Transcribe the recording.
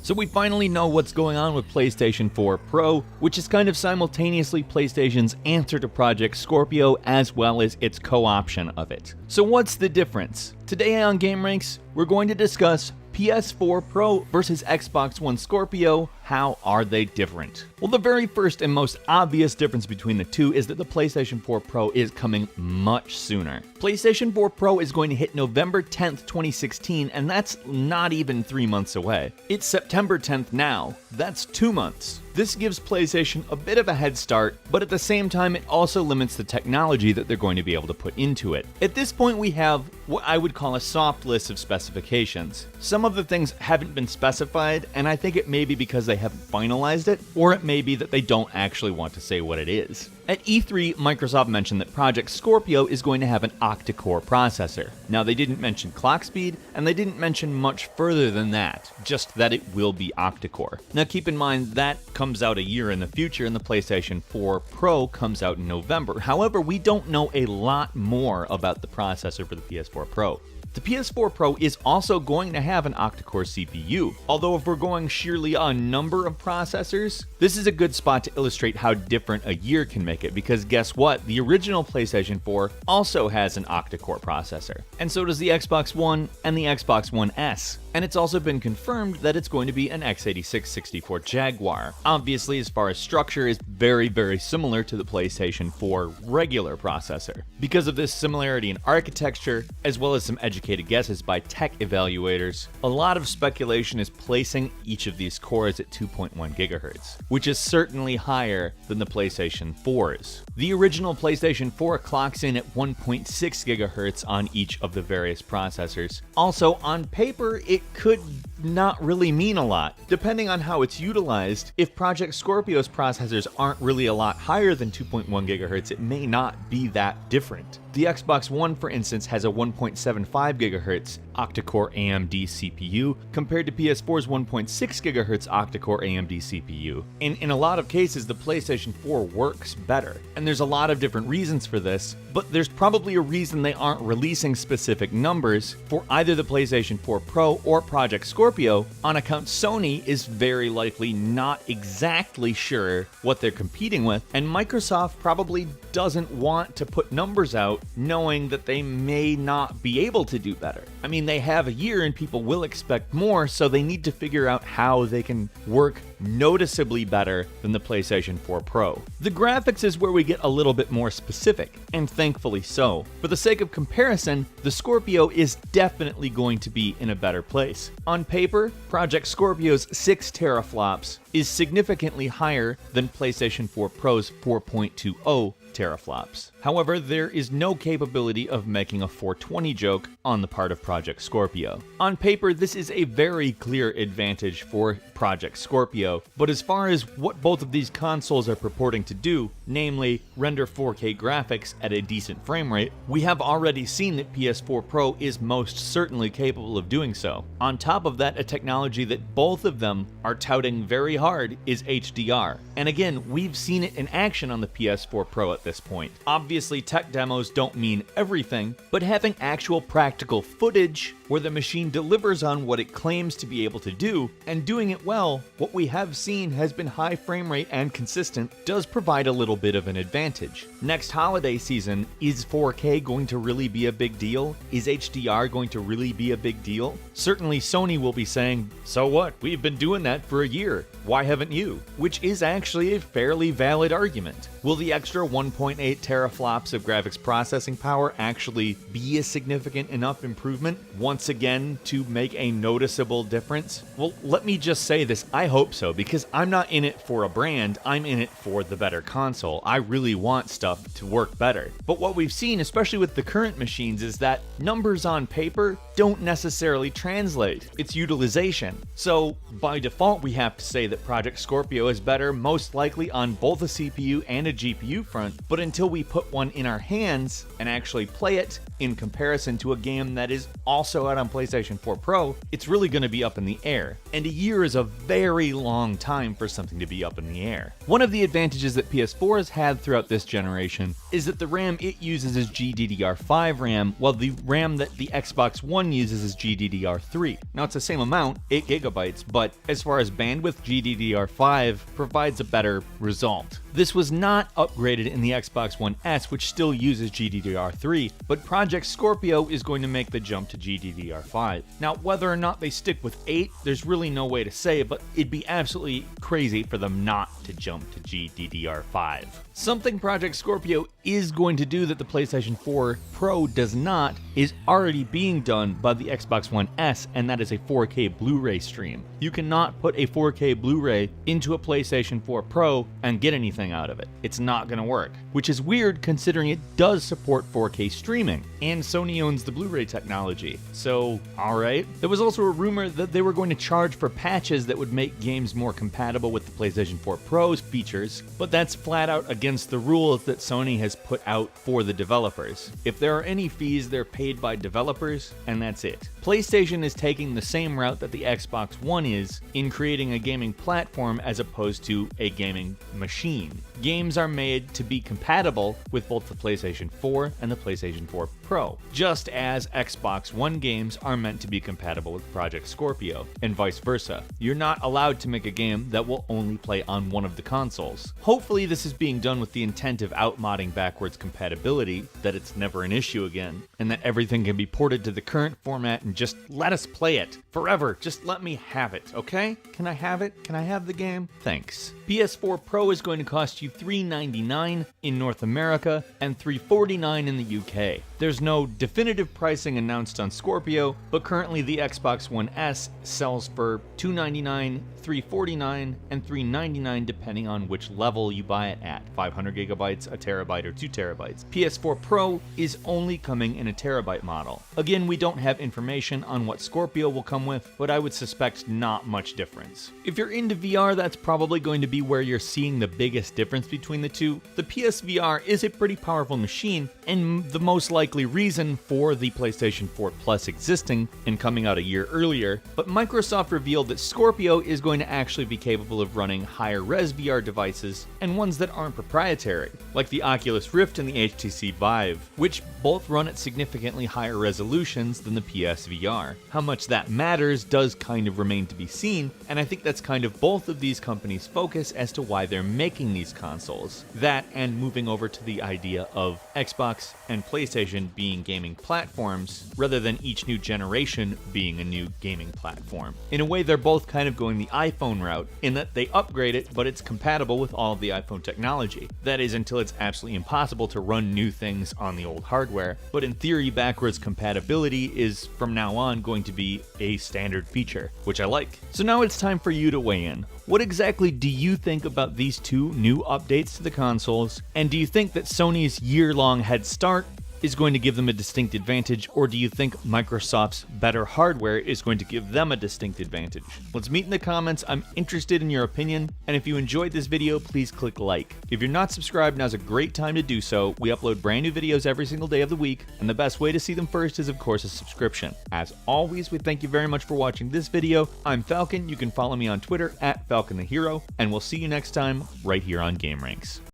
So we finally know what's going on with PlayStation 4 Pro, which is kind of simultaneously PlayStation's answer to Project Scorpio as well as its co-option of it. So what's the difference? Today on gameranx, we're going to discuss PS4 Pro versus Xbox One Scorpio. How are they different? Well, the very first and most obvious difference between the two is that the PlayStation 4 Pro is coming much sooner. PlayStation 4 Pro is going to hit November 10th, 2016, and that's not even 3 months away. It's September 10th now. That's 2 months. This gives PlayStation a bit of a head start, but at the same time it also limits the technology that they're going to be able to put into it. At this point we have what I would call a soft list of specifications. Some of the things haven't been specified, and I think it may be because they haven't finalized it, or it may be that they don't actually want to say what it is. At E3, Microsoft mentioned that Project Scorpio is going to have an octa-core processor. Now, they didn't mention clock speed, and they didn't mention much further than that, just that it will be octa-core. Now, keep in mind that comes out a year in the future, and the PlayStation 4 Pro comes out in November. However, we don't know a lot more about the processor for the PS4 Pro. The PS4 Pro is also going to have an octa-core CPU, although if we're going sheerly on number of processors, this is a good spot to illustrate how different a year can make it, because guess what? The original PlayStation 4 also has an octa-core processor, and so does the Xbox One and the Xbox One S. And it's also been confirmed that it's going to be an x86-64 Jaguar. Obviously, as far as structure, is very similar to the PlayStation 4 regular processor. Because of this similarity in architecture, as well as some educated guesses by tech evaluators, a lot of speculation is placing each of these cores at 2.1 GHz, which is certainly higher than the PlayStation 4's. The original PlayStation 4 clocks in at 1.6 GHz on each of the various processors. Also, on paper, it could not really mean a lot. Depending on how it's utilized, if Project Scorpio's processors aren't really a lot higher than 2.1 GHz, it may not be that different. The Xbox One, for instance, has a 1.75 GHz octa-core AMD CPU compared to PS4's 1.6 GHz octa-core AMD CPU. In a lot of cases, the PlayStation 4 works better, and there's a lot of different reasons for this, but there's probably a reason they aren't releasing specific numbers for either the PlayStation 4 Pro or Project Scorpio, on account Sony is very likely not exactly sure what they're competing with, and Microsoft probably doesn't want to put numbers out knowing that they may not be able to do better. I mean, they have a year and people will expect more, so they need to figure out how they can work noticeably better than the PlayStation 4 Pro. The graphics is where we get a little bit more specific, and thankfully so. For the sake of comparison, the Scorpio is definitely going to be in a better place. On paper, Project Scorpio's 6 teraflops is significantly higher than PlayStation 4 Pro's 4.20 teraflops. However, there is no capability of making a 420 joke on the part of Project Scorpio. On paper, this is a very clear advantage for Project Scorpio, but as far as what both of these consoles are purporting to do, namely render 4K graphics at a decent frame rate, we have already seen that PS4 Pro is most certainly capable of doing so. On top of that, a technology that both of them are touting very hard is HDR. And again, we've seen it in action on the PS4 Pro at this point. Obviously, tech demos don't mean everything, but having actual practical footage where the machine delivers on what it claims to be able to do, and doing it well, what we have seen has been high frame rate and consistent, does provide a little bit of an advantage. Next holiday season, is 4K going to really be a big deal? Is HDR going to really be a big deal? Certainly Sony will be saying, so what? We've been doing that for a year. Why haven't you? Which is actually a fairly valid argument. Will the extra 1.8 teraflops of graphics processing power actually be a significant enough improvement once again to make a noticeable difference? Well, let me just say this, I hope so, because I'm not in it for a brand, I'm in it for the better console. I really want stuff to work better. But what we've seen, especially with the current machines, is that numbers on paper don't necessarily translate. It's utilization. So by default, we have to say that Project Scorpio is better, most likely on both a CPU and a GPU front, but until we put one in our hands and actually play it in comparison to a game that is also out on PlayStation 4 Pro, it's really going to be up in the air. And a year is a very long time for something to be up in the air. One of the advantages that PS4 has had throughout this generation is that the RAM it uses is GDDR5 RAM, while the RAM that the Xbox One uses is GDDR3. Now it's the same amount, 8 gigabytes, but as far as bandwidth, GDDR5 provides a better result. This was not upgraded in the Xbox One S, which still uses GDDR3, but Project Scorpio is going to make the jump to GDDR5. Now, whether or not they stick with 8, there's really no way to say, but it'd be absolutely crazy for them not to jump to GDDR5. Something Project Scorpio is going to do that the PlayStation 4 Pro does not is already being done by the Xbox One S, and that is a 4K Blu-ray stream. You cannot put a 4K Blu-ray into a PlayStation 4 Pro and get anything out of it. It's not going to work, which is weird considering it does support 4K streaming, and Sony owns the Blu-ray technology. So, alright. There was also a rumor that they were going to charge for patches that would make games more compatible with the PlayStation 4 Pro's features, but that's flat out against the rules that Sony has put out for the developers. If there are any fees, they're paid by developers, and that's it. PlayStation is taking the same route that the Xbox One is in creating a gaming platform as opposed to a gaming machine. Games are made to be compatible with both the PlayStation 4 and the PlayStation 4 Pro, just as Xbox One games are meant to be compatible with Project Scorpio, and vice versa. You're not allowed to make a game that will only play on one of the consoles. Hopefully this is being done with the intent of outmodding backwards compatibility, that it's never an issue again, and that everything can be ported to the current format and just let us play it forever. Just let me have it, okay? Can I have it? Can I have the game? Thanks. PS4 Pro is going to cost you $399 in North America and $349 in the UK. There's no definitive pricing announced on Scorpio, but currently the Xbox One S sells for $299, $349, and $399 depending on which level you buy it at, 500 gigabytes, a terabyte, or 2 terabytes. PS4 Pro is only coming in a terabyte model. Again, we don't have information on what Scorpio will come with, but I would suspect not much difference. If you're into VR, that's probably going to be where you're seeing the biggest difference between the two. The PSVR is a pretty powerful machine, and the most likely reason for the PlayStation 4 Plus existing and coming out a year earlier, but Microsoft revealed that Scorpio is going to actually be capable of running higher res VR devices and ones that aren't proprietary, like the Oculus Rift and the HTC Vive, which both run at significantly higher resolutions than the PSVR. How much that matters does kind of remain to be seen, and I think that's kind of both of these companies' focus as to why they're making these consoles. That and moving over to the idea of Xbox and PlayStation being gaming platforms, rather than each new generation being a new gaming platform. In a way, they're both kind of going the iPhone route, in that they upgrade it, but it's compatible with all of the iPhone technology. That is, until it's absolutely impossible to run new things on the old hardware, but in theory, backwards compatibility is from now on going to be a standard feature, which I like. So now it's time for you to weigh in. What exactly do you think about these two new updates to the consoles, and do you think that Sony's year-long head start is going to give them a distinct advantage, or do you think Microsoft's better hardware is going to give them a distinct advantage? Let's meet in the comments. I'm interested in your opinion, and if you enjoyed this video, please click like. If you're not subscribed, now's a great time to do so. We upload brand new videos every single day of the week, and the best way to see them first is, of course, a subscription. As always, we thank you very much for watching this video. I'm Falcon. You can follow me on Twitter @FalconTheHero, and we'll see you next time right here on gameranx.